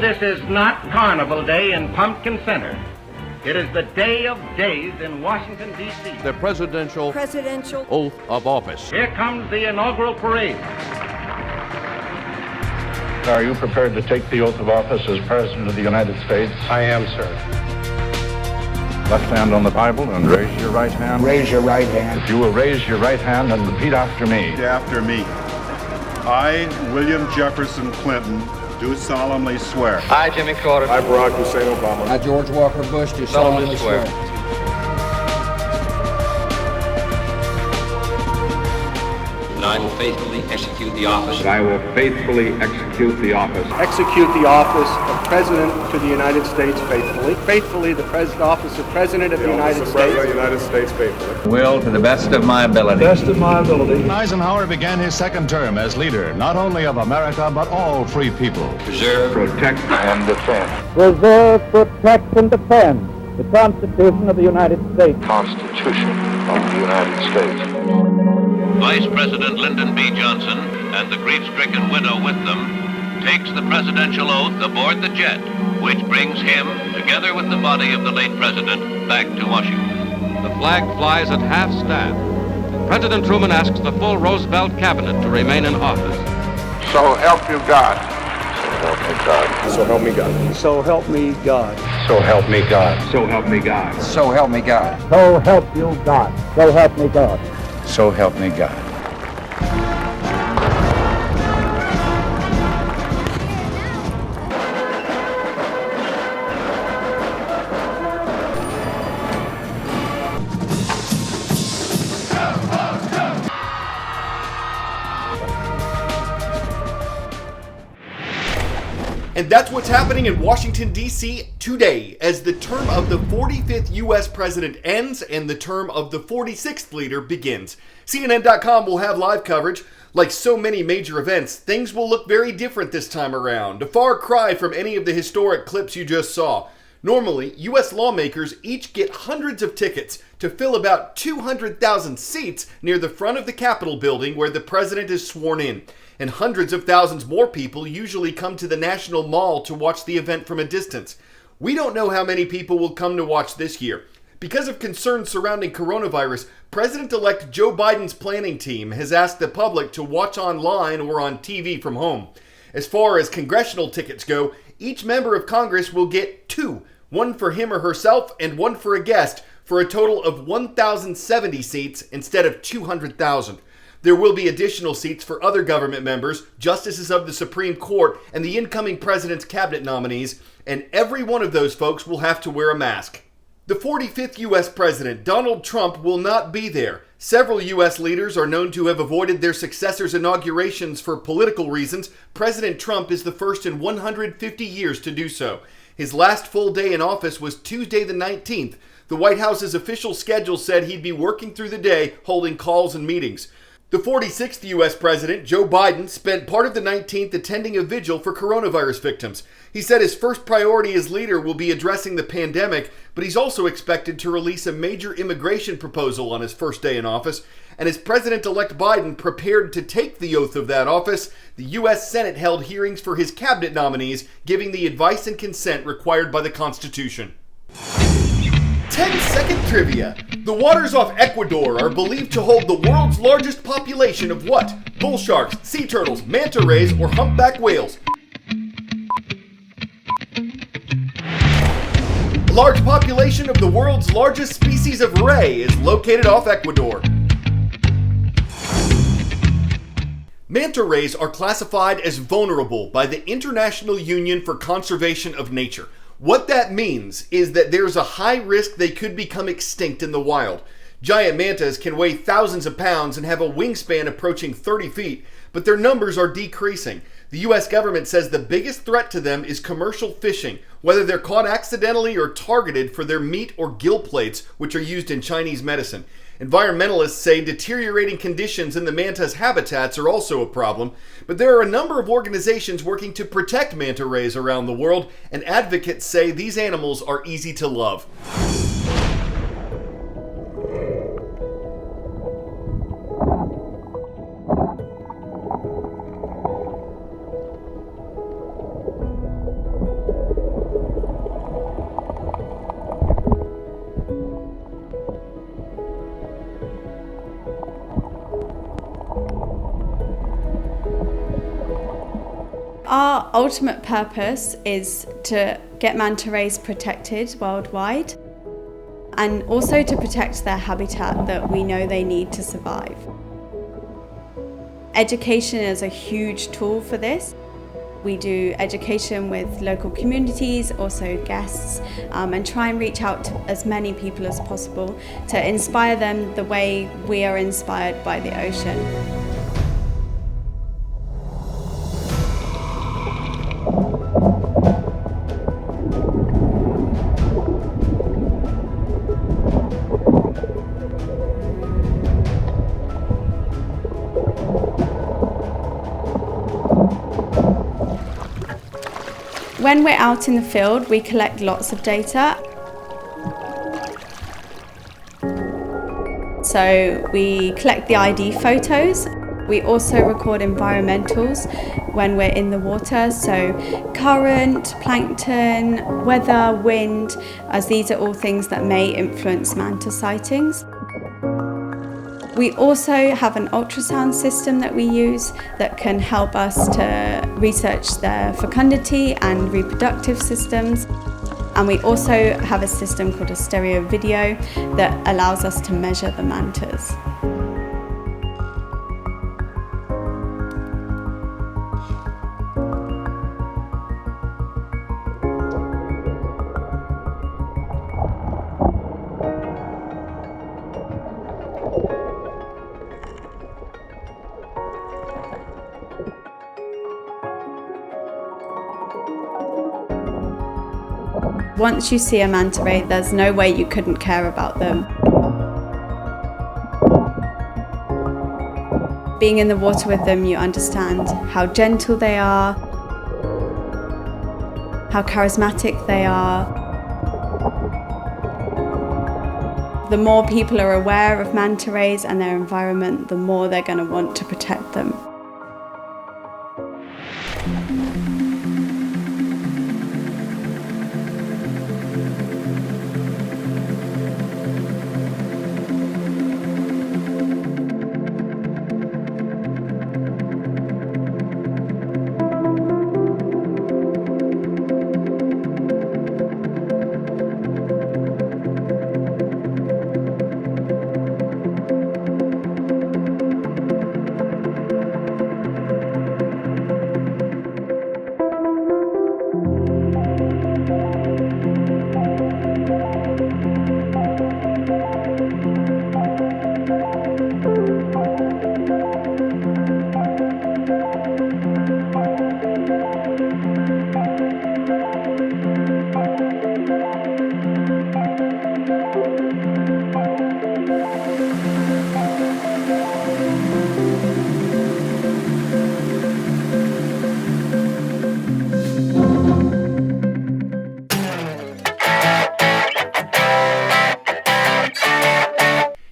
this is not Carnival Day in Pumpkin Center. It is the day of days in Washington, D.C. The presidential oath of office. Here comes the inaugural parade. Are you prepared to take the oath of office as President of the United States? I am, sir. Left hand on the Bible and raise your right hand. Raise your right hand. If you will raise your right hand and repeat after me. After me. I, William Jefferson Clinton, do solemnly swear. I, Jimmy Carter. I, Barack Hussein Obama. I, George Walker Bush, do solemnly swear. And I will faithfully execute the office. I will faithfully execute the office. Execute the office of President to the United States faithfully. Faithfully, the office of President of the United States. President of the United States faithfully. Will to the best of my ability. Best of my ability. Eisenhower began his second term as leader, not only of America, but all free people. Preserve, protect, and defend. Preserve, protect, and defend the Constitution of the United States. Constitution of the United States. Vice President Lyndon B. Johnson and the grief-stricken widow with them takes the presidential oath aboard the jet, which brings him, together with the body of the late president, back to Washington. The flag flies at half-staff. President Truman asks the full Roosevelt cabinet to remain in office. So help you God. So help me God. So help me God. So help me God. So help me God. So help me God. So help you God. So help me God. So help me God. And that's what's happening in Washington, D.C. today as the term of the 45th U.S. president ends and the term of the 46th leader begins. CNN.com will have live coverage. Like so many major events, things will look very different this time around. A far cry from any of the historic clips you just saw. Normally, U.S. lawmakers each get hundreds of tickets to fill about 200,000 seats near the front of the Capitol building where the president is sworn in. And hundreds of thousands more people usually come to the National Mall to watch the event from a distance. We don't know how many people will come to watch this year. Because of concerns surrounding coronavirus, President-elect Joe Biden's planning team has asked the public to watch online or on TV from home. As far as congressional tickets go, each member of Congress will get two, one for him or herself and one for a guest, for a total of 1,070 seats instead of 200,000. There will be additional seats for other government members, justices of the Supreme Court, and the incoming president's cabinet nominees, and every one of those folks will have to wear a mask. The 45th U.S. president, Donald Trump, will not be there. Several U.S. leaders are known to have avoided their successors' inaugurations for political reasons. President Trump is the first in 150 years to do so. His last full day in office was Tuesday the 19th. The White House's official schedule said he'd be working through the day, holding calls and meetings. The 46th U.S. President, Joe Biden, spent part of the 19th attending a vigil for coronavirus victims. He said his first priority as leader will be addressing the pandemic, but he's also expected to release a major immigration proposal on his first day in office. And as President-elect Biden prepared to take the oath of that office, the U.S. Senate held hearings for his cabinet nominees, giving the advice and consent required by the Constitution. 10-second trivia. The waters off Ecuador are believed to hold the world's largest population of what? Bull sharks, sea turtles, manta rays, or humpback whales? A large population of the world's largest species of ray is located off Ecuador. Manta rays are classified as vulnerable by the International Union for Conservation of Nature. What that means is that there's a high risk they could become extinct in the wild. Giant mantas can weigh thousands of pounds and have a wingspan approaching 30 feet, but their numbers are decreasing. The U.S. government says the biggest threat to them is commercial fishing, whether they're caught accidentally or targeted for their meat or gill plates, which are used in Chinese medicine. Environmentalists say deteriorating conditions in the manta's habitats are also a problem, but there are a number of organizations working to protect manta rays around the world, and advocates say these animals are easy to love. our ultimate purpose is to get manta rays protected worldwide and also to protect their habitat that we know they need to survive. Education is a huge tool for this. We do education with local communities, also guests, and try and reach out to as many people as possible to inspire them the way we are inspired by the ocean. When we're out in the field, we collect lots of data. So we collect the ID photos. We also record environmentals when we're in the water, so current, plankton, weather, wind, as these are all things that may influence manta sightings. We also have an ultrasound system that we use that can help us to research their fecundity and reproductive systems. And we also have a system called a stereo video that allows us to measure the mantas. Once you see a manta ray, there's no way you couldn't care about them. Being in the water with them, you understand how gentle they are, how charismatic they are. The more people are aware of manta rays and their environment, the more they're going to want to protect them.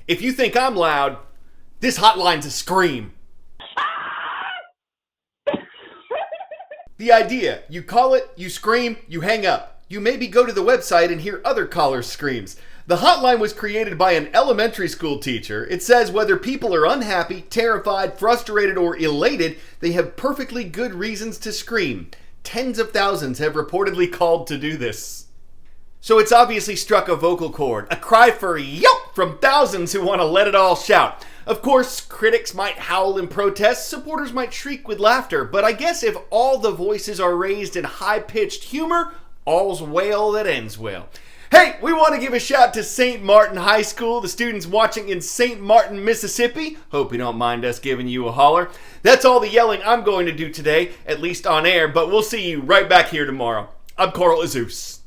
If you think I'm loud, this hotline's a scream. The idea, you call it, you scream, you hang up. You maybe go to the website and hear other callers' screams. The hotline was created by an elementary school teacher. It says whether people are unhappy, terrified, frustrated, or elated, they have perfectly good reasons to scream. Tens of thousands have reportedly called to do this. So it's obviously struck a vocal chord, a cry for yelp from thousands who want to let it all shout. Of course, critics might howl in protest, supporters might shriek with laughter, but I guess if all the voices are raised in high-pitched humor, all's well that ends well. Hey, we want to give a shout to St. Martin High School, the students watching in St. Martin, Mississippi. Hope you don't mind us giving you a holler. That's all the yelling I'm going to do today, at least on air, but we'll see you right back here tomorrow. I'm Coral Azus.